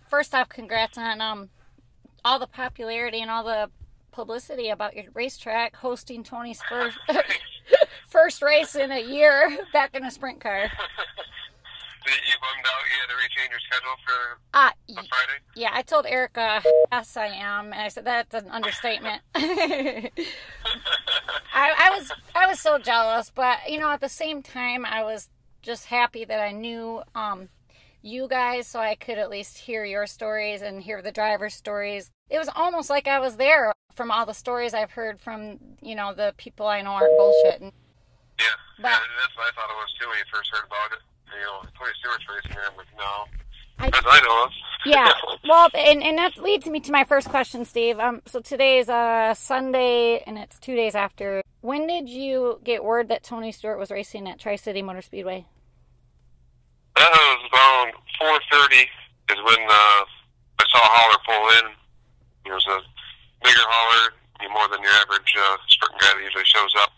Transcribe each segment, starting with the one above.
first off, congrats on all the popularity and all the publicity about your racetrack, hosting Tony's first race in a year back in a sprint car. You bummed out you had to rechange your schedule for Friday? Yeah, I told Erika, yes, I am. And I said, that's an understatement. I was so jealous, but, you know, at the same time, I was just happy that I knew you guys, so I could at least hear your stories and hear the driver's stories. It was almost like I was there from all the stories I've heard from, you know, the people I know aren't bullshitting. Yeah, that's what I thought it was too when you first heard about it. You know, Tony Stewart's racing here. I'm like, no. As I know of. Yeah. Well, and that leads me to my first question, Steve. So today's Sunday, and it's 2 days after. When did you get word that Tony Stewart was racing at Tri-City Motor Speedway? That was around 4:30 is when I saw a hauler pull in. It was a bigger hauler, more than your average sprint guy that usually shows up.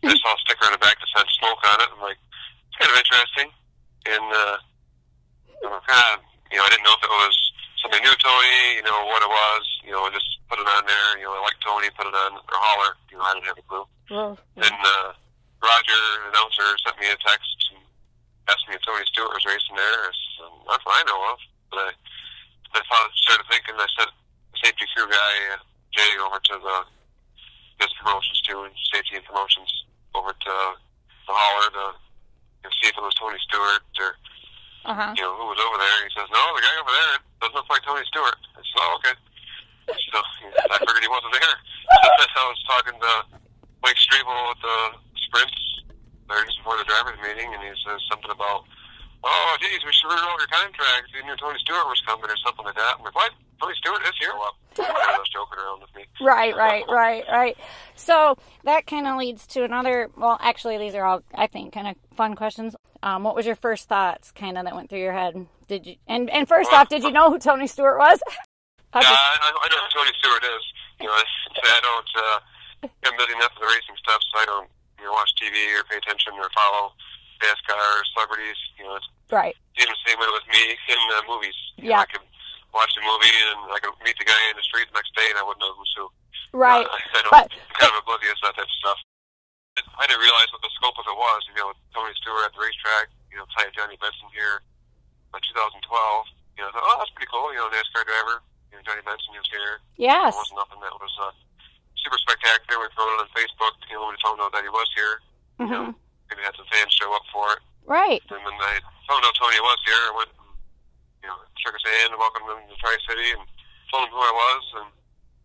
I saw a sticker on the back that said smoke on it. I'm like, it's kind of interesting. And, I didn't know if it was somebody knew Tony, what it was, I just put it on there, I like Tony, put it on, or holler, I didn't have a clue. Well, Then, Roger, the announcer, sent me a text and asked me if Tony Stewart was racing there. That's what I know of. But I started thinking, I sent the safety crew guy, Jay, over to his promotions too, and safety and promotions over to the hauler to see if it was Tony Stewart or who was over there. He says, no, the guy over there doesn't look like Tony Stewart. I said, oh, okay. So I figured he wasn't there. I was talking to Mike Strebel at the sprints there just before the drivers meeting, and he says something about, oh, geez, we should renew your contract. You knew Tony Stewart was coming or something like that. I'm like, what? Tony Stewart is here? Well, he was joking around with me. Right. So that kind of leads to another, well, actually, these are all, I think, kind of fun questions. What was your first thoughts kind of that went through your head? Did you, and first off, did you know who Tony Stewart was? I know who Tony Stewart is. I don't, I'm busy enough with the racing stuff, so I don't, watch TV or pay attention or follow NASCAR or celebrities. Right. It's even the same way with me in movies. Yeah. I could watch a movie and I could meet the guy in the street the next day and I wouldn't know who's who. Right. I'm kind of oblivious to that type of stuff. I didn't realize what the scope of it was. Tony Stewart at the racetrack, tied Johnny Benson here in 2012. I thought, oh, that's pretty cool. NASCAR driver. Johnny Benson was here. Yes. It wasn't nothing that was super spectacular. We put it on Facebook. We found out that he was here. Mm-hmm. Maybe had some fans show up for it. Right. And when I found out Tony was here, I went and, shook his hand and welcomed him to Tri-City and told him who I was and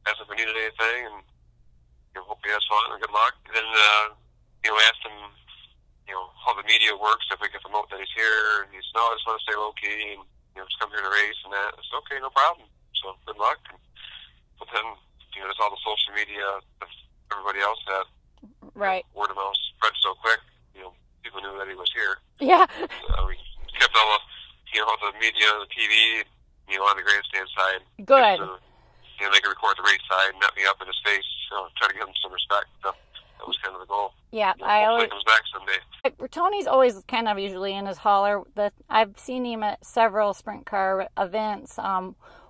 asked if he needed anything and hope he has fun and good luck. And then asked him how the media works, if we can promote that he's here. And he said, no, I just want to stay low key and just come here to race and that. I said, okay, no problem. So good luck. But then there's all the social media that everybody else had. Right. Word of mouth spread so quick. People knew that he was here. Yeah. So we kept all the media, the TV, on the grandstand side. Good. They could record the race side and net me up in his face. Try to give him some respect. So that was kind of the goal. Yeah, I always comes back someday. Tony's always kind of usually in his hauler. I've seen him at several sprint car events.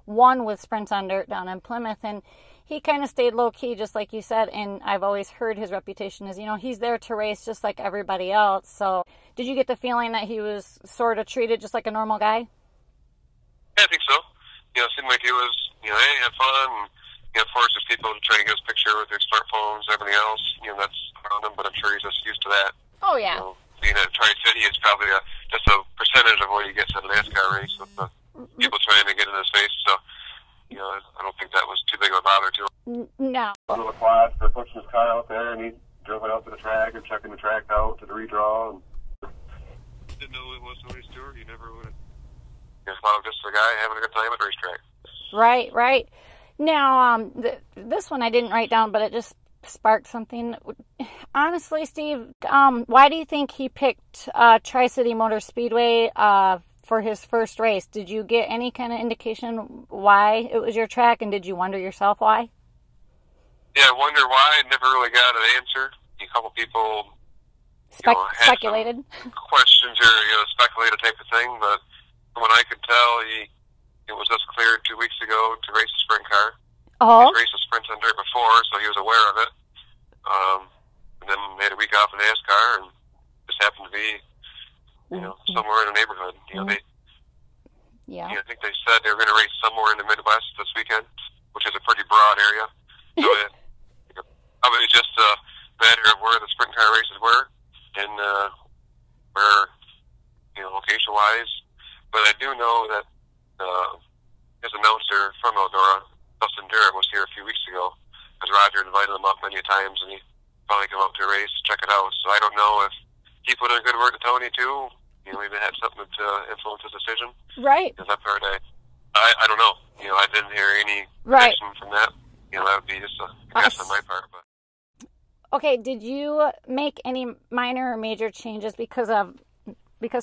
One with Sprints on Dirt down in Plymouth, and he kind of stayed low-key, just like you said, and I've always heard his reputation is, he's there to race just like everybody else. So did you get the feeling that he was sort of treated just like a normal guy? Yeah, I think so. It seemed like he was, hey, had fun, and, of course, there's people trying to get his picture with their smartphones, everything else, that's around him, but I'm sure he's just used to that. Oh, yeah. Being at Tri-City is probably just a percentage of what he gets at a NASCAR race with the people trying to get in his face, so I don't think that was too big of a bother to him. No. A little quad for pushing his car out there, and he drove it out to the track and checking the track out to the redraw. And didn't know it was Tony Stewart. You never would have. Just thought of just a guy having a good time at the racetrack. Right. Now, this one I didn't write down, but it just sparked something. Honestly, Steve, why do you think he picked Tri-City Motor Speedway for his first race? Did you get any kind of indication why it was your track, and did you wonder yourself why? Yeah, I wonder why. I never really got an answer. A couple people speculated questions or speculated type of thing, but from what I could tell, he it was just cleared 2 weeks ago to race a sprint car. Oh. He's raced a sprint on dirt before, so he was aware of it. And then they had a week off in NASCAR, and just happened to be, somewhere in the neighborhood. Yeah. I think they said they were going to race somewhere in the Midwest this weekend, which is a pretty broad area. So probably just a matter of where the sprint car races were and where, location-wise. But I do know that his announcer from Eldora, Dustin Derrick, was here a few weeks ago, because Roger invited him up many times, and he finally came up to a race, check it out. So I don't know if he put in a good word to Tony, too. Maybe had something to influence his decision. Right. Because that part, I don't know. I didn't hear any reaction from that. That would be just a guess on my part. But. Okay, did you make any minor or major changes because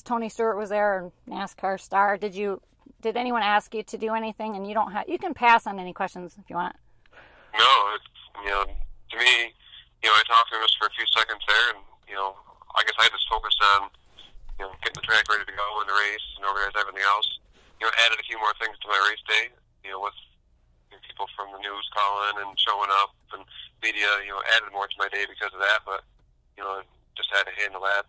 Tony Stewart was there and NASCAR star? Did anyone ask you to do anything? And you can pass on any questions if you want. No, to me, I talked to him just for a few seconds there, and I guess I just focused on getting the track ready to go in the race and organize everything else. Added a few more things to my race day, with people from the news calling and showing up and media, added more to my day because of that, but, just had to handle that.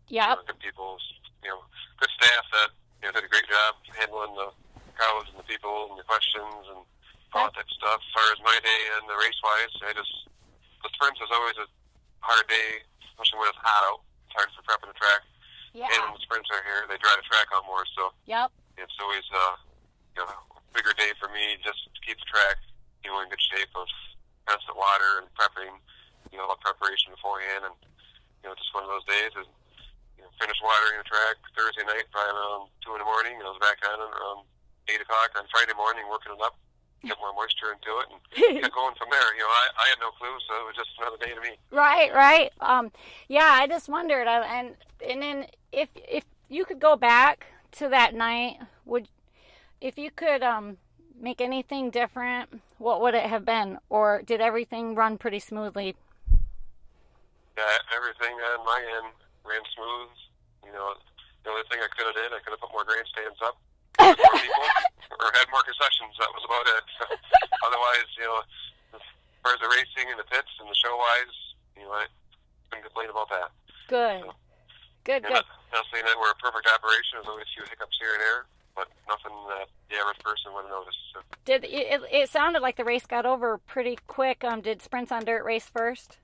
Yeah. Good people, good staff that, did a great job handling the crowds and the people and the questions and all that type of stuff. As far as my day and the race-wise, the sprints is always a hard day, especially when it's hot out. It's hard for prepping the track. Yeah. And when the sprints are here, they dry the track out more, so yep. It's always a bigger day for me just to keep the track, in good shape of constant water and prepping, all preparation beforehand, and just one of those days is finish watering the track Thursday night, probably around 2 in the morning, and I was back on it around 8 o'clock on Friday morning, working it up, get more moisture into it, and get going from there. I had no clue, so it was just another day to me. Right. Yeah, I just wondered, and then if you could go back to that night, if you could make anything different, what would it have been? Or did everything run pretty smoothly? Yeah, everything on my end ran smooth. The only thing I could have did, I could have put more grandstands up, more people, or had more concessions. That was about it. So, otherwise, as far as the racing and the pits and the show-wise, I couldn't complain about that. Good. So, Good. Not saying that we're a perfect operation. There's always a few hiccups here and there, but nothing that the average person would have noticed. So. It sounded like the race got over pretty quick. Did Sprints on Dirt race first?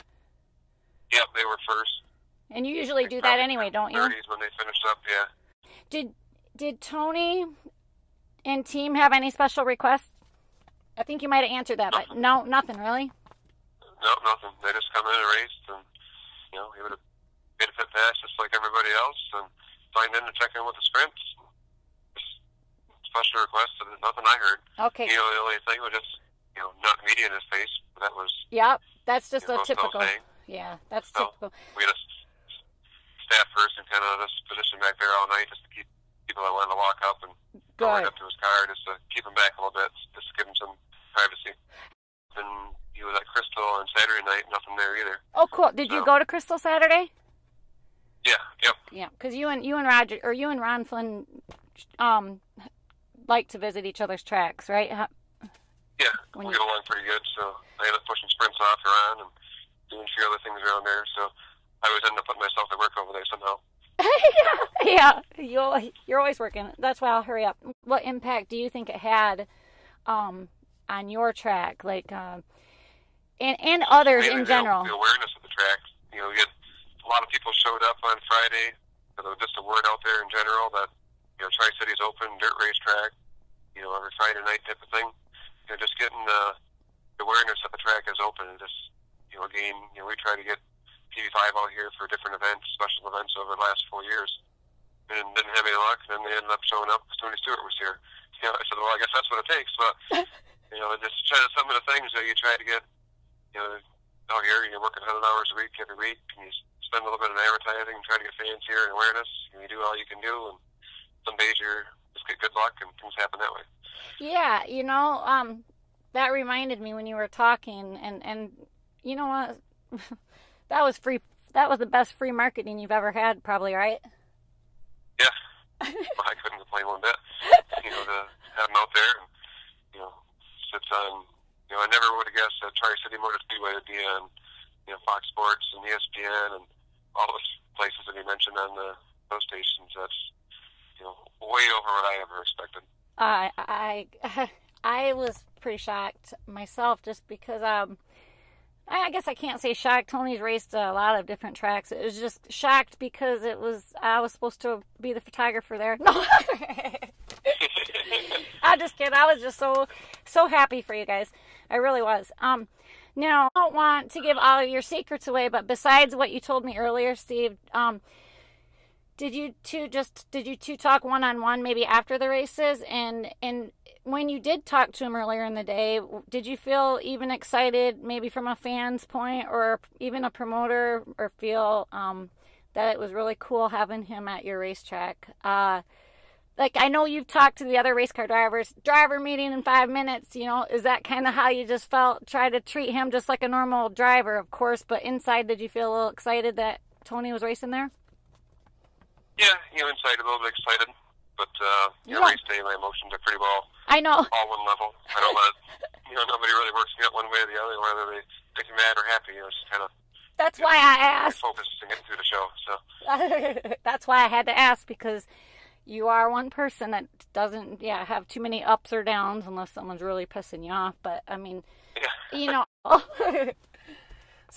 Yep, they were first. And you usually do that anyway, don't you? 30s when they finished up, yeah. Did Tony and team have any special requests? I think you might have answered that, but no, nothing really? No, nothing. They just come in and raced, and, he would have made a pit pass just like everybody else, and signed in to check in with the sprints. Just special requests, and nothing I heard. Okay. The only thing was just, not media in his face, but that was... Yep, that's just a typical... Thing. Yeah, that's so, typical. We had a staff person kind of just positioned back there all night just to keep people that wanted to walk up and go right up to his car, just to keep him back a little bit, just to give him some privacy. And he was at Crystal on Saturday night, nothing there either. Oh, cool. Did you go to Crystal Saturday? Yeah, yep. Yeah, because you and Roger, or you and Ron Flynn like to visit each other's tracks, right? Yeah, we get along pretty good, so I ended up pushing sprints off to Ron and doing a few other things around there, so I always end up putting myself to work over there somehow. Yeah, you're always working. That's why I'll hurry up. What impact do you think it had on your track, and others in general? The awareness of the track. We had a lot of people showed up on Friday. So there was just a word out there in general that Tri-City's open, dirt racetrack, every Friday night type of thing. Just getting the awareness that the track is open, and just again, we try to get TV5 out here for different events, special events over the last 4 years, and didn't have any luck. And then they ended up showing up because Tony Stewart was here. I said, well, I guess that's what it takes. But just try to some of the things that you try to get. Out here, you're working 100 hours a week every week, and you spend a little bit on advertising, and try to get fans here and awareness. And you do all you can do, and some days you just get good luck, and things happen that way. Yeah, that reminded me when you were talking, and you know what? That was free. That was the best free marketing you've ever had, probably, right? Yeah. Well, I couldn't complain one bit. To have them out never would have guessed that Tri-City Motor Speedway would be on, Fox Sports and ESPN and all those places that he mentioned on those stations. That's, way over what I ever expected. I was pretty shocked myself, just because I guess I can't say shocked. Tony's raced a lot of different tracks. It was just shocked because I was supposed to be the photographer there. No, I'm just kidding. I was just so happy for you guys. I really was. Now, I don't want to give all of your secrets away, but besides what you told me earlier, Steve, did you two talk one-on-one maybe after the races? And when you did talk to him earlier in the day, did you feel even excited, maybe from a fan's point or even a promoter, or feel that it was really cool having him at your racetrack? Like, I know you've talked to the other race car drivers, driver meeting in 5 minutes, is that kind of how you just felt? Try to treat him just like a normal driver, of course, but inside, did you feel a little excited that Tony was racing there? Yeah, inside a little bit excited, but race day, my emotions are pretty well. I know. All one level. I don't let, nobody really works me up one way or the other, whether they make me mad or happy. It's kind of. That's why I asked. Focused and getting through the show. So. That's why I had to ask, because you are one person that doesn't, have too many ups or downs unless someone's really pissing you off. But I mean, So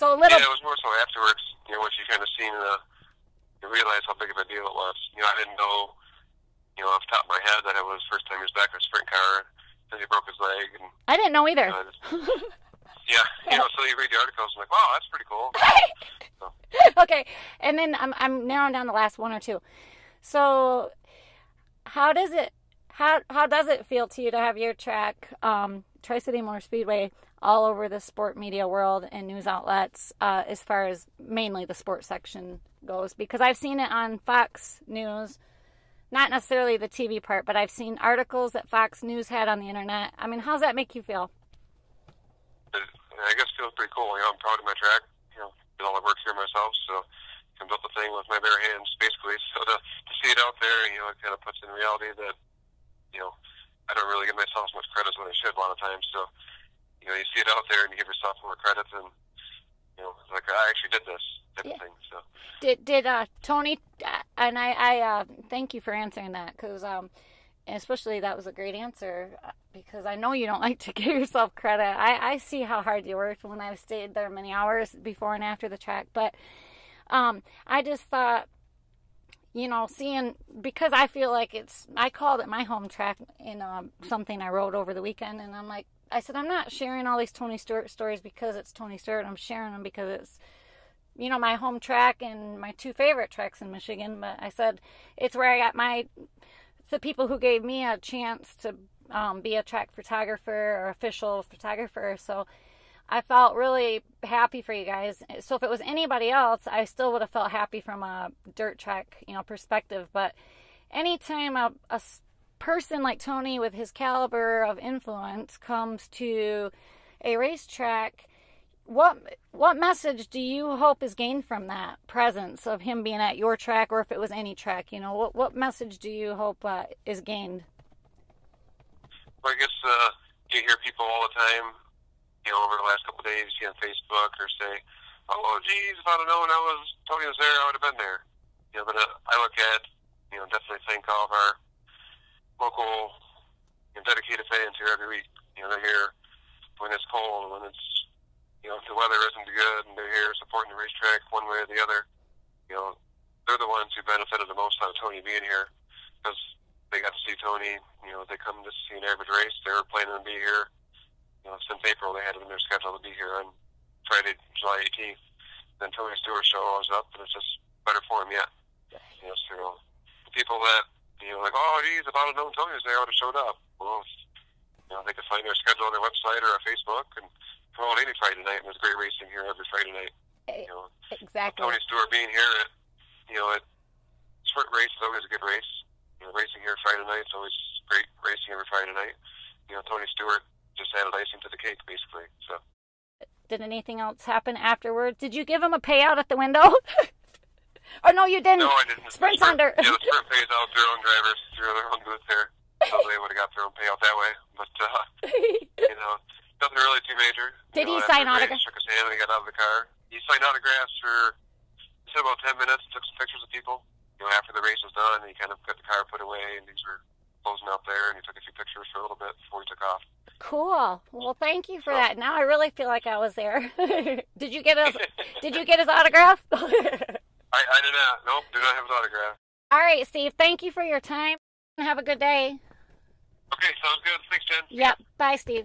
a little. Yeah, it was more so afterwards. Once you kind of seen you realize how big of a deal it was. I didn't know, off the top of my head that it was first time he was back in a sprint car, and he broke his leg. And I didn't know either. So you read the articles and like, wow, that's pretty cool. So. Okay, and then I'm narrowing down the last one or two. So, how does it feel to you to have your track, Tri-City Motor Speedway, all over the sport media world and news outlets, as far as mainly the sports section goes? Because I've seen it on Fox News, not necessarily the TV part, but I've seen articles that Fox News had on the internet. I mean, how's that make you feel? I guess it feels pretty cool. I'm proud of my track. Did all the work here myself, so I built the thing with my bare hands, basically. So to see it out there, it kind of puts in reality that, I don't really give myself as much credit as what I should a lot of times. So, you see it out there and you give yourself more credit, and like, I actually did this type of thing. So did Tony, and I thank you for answering that, because especially that was a great answer, because I know you don't like to give yourself credit. I see how hard you worked when I've stayed there many hours before and after the track, but I just thought, seeing, because I feel like I called it my home track in something I wrote over the weekend, and I said, I'm not sharing all these Tony Stewart stories because it's Tony Stewart. I'm sharing them because it's, my home track and my two favorite tracks in Michigan. But I said, it's where I got the people who gave me a chance to be a track photographer or official photographer. So I felt really happy for you guys. So if it was anybody else, I still would have felt happy from a dirt track, perspective. But anytime a person like Tony with his caliber of influence comes to a racetrack, what message do you hope is gained from that presence of him being at your track, or if it was any track? What message do you hope is gained? Well, I guess you hear people all the time, over the last couple of days, on Facebook, or say, oh, geez, if I'd have known Tony was there, I would have been there. But I look at, definitely thank all of our local dedicated fans here every week. They're here when it's cold, when it's, if the weather isn't good, and they're here supporting the racetrack one way or the other. They're the ones who benefited the most out of Tony being here, because they got to see Tony. They come to see an average race. They were planning to be here. Since April, they had it in their schedule to be here on Friday, July 18th. Then Tony Stewart show was up, and it's just better for him yet. So the people that, like, oh, geez, if I'd have known Tony was there, I would have showed up. Well, they could find their schedule on their website or our Facebook and promote any Friday night, and there's great racing here every Friday night. Exactly. Tony Stewart being here at sprint race is always a good race. Racing here Friday night is always great racing every Friday night. Tony Stewart just added icing to the cake, basically. So. Did anything else happen afterwards? Did you give him a payout at the window? Or no, you didn't? No, I didn't. Sprint's under. Yeah, the Sprint pays out their own drivers through their own booth there. So they would have got their own payout that way. But, Nothing really too major. Did he sign autographs? Shook his hand and he got out of the car. He signed autographs for about 10 minutes. Took some pictures of people. After the race was done, he kind of got the car put away, and these were closing up there, and he took a few pictures for a little bit before he took off. Cool. Well, thank you for that. Now I really feel like I was there. Did you get his autograph? I did not. Nope, did not have his autograph. All right, Steve. Thank you for your time. Have a good day. Okay, sounds good. Thanks, Jen. Yep. Bye, Steve.